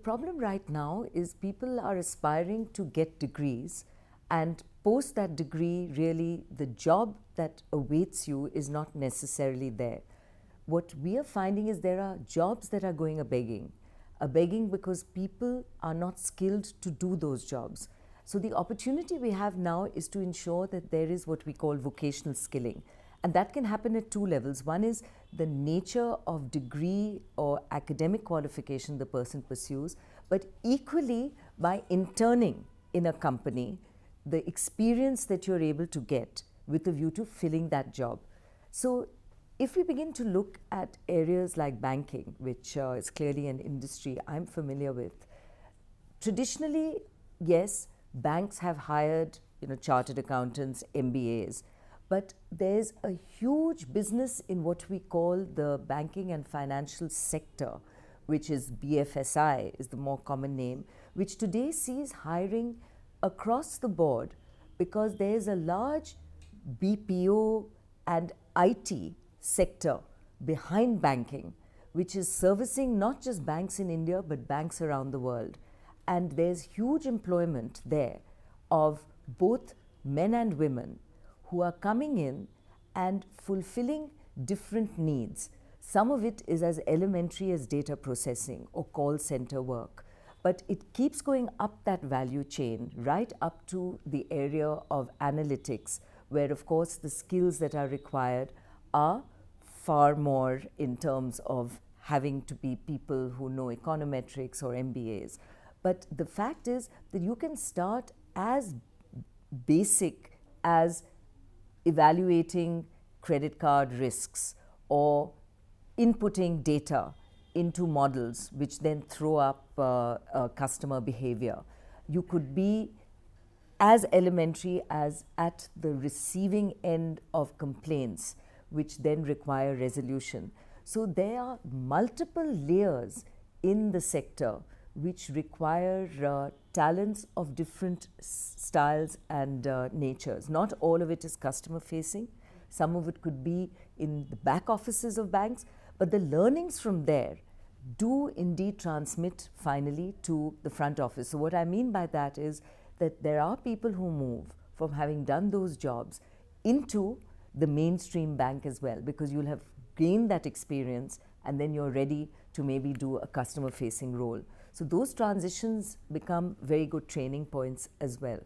problem right now is people are aspiring to get degrees, and post that degree, really the job that awaits you is not necessarily there. What we are finding is there are jobs that are going a-begging because people are not skilled to do those jobs. So the opportunity we have now is to ensure that there is what we call vocational skilling. And that can happen at two levels. One is the nature of degree or academic qualification the person pursues, but equally by interning in a company, the experience that you're able to get with a view to filling that job. So if we begin to look at areas like banking, which is clearly an industry I'm familiar with, traditionally, yes, banks have hired chartered accountants, MBAs, but there's a huge business in what we call the banking and financial sector, which is BFSI is the more common name, which today sees hiring across the board because there's a large BPO and IT sector behind banking, which is servicing not just banks in India, but banks around the world. And there's huge employment there of both men and women who are coming in and fulfilling different needs. Some of it is as elementary as data processing or call center work, but it keeps going up that value chain right up to the area of analytics, where of course the skills that are required are far more in terms of having to be people who know econometrics or MBAs. But the fact is that you can start as basic as evaluating credit card risks or inputting data into models which then throw up customer behavior. You could be as elementary as at the receiving end of complaints, which then require resolution. So there are multiple layers in the sector which require talents of different styles and natures. Not all of it is customer facing. Some of it could be in the back offices of banks, but the learnings from there do indeed transmit finally to the front office. So what I mean by that is that there are people who move from having done those jobs into the mainstream bank as well, because you'll have gained that experience and then you're ready to maybe do a customer facing role. So those transitions become very good training points as well.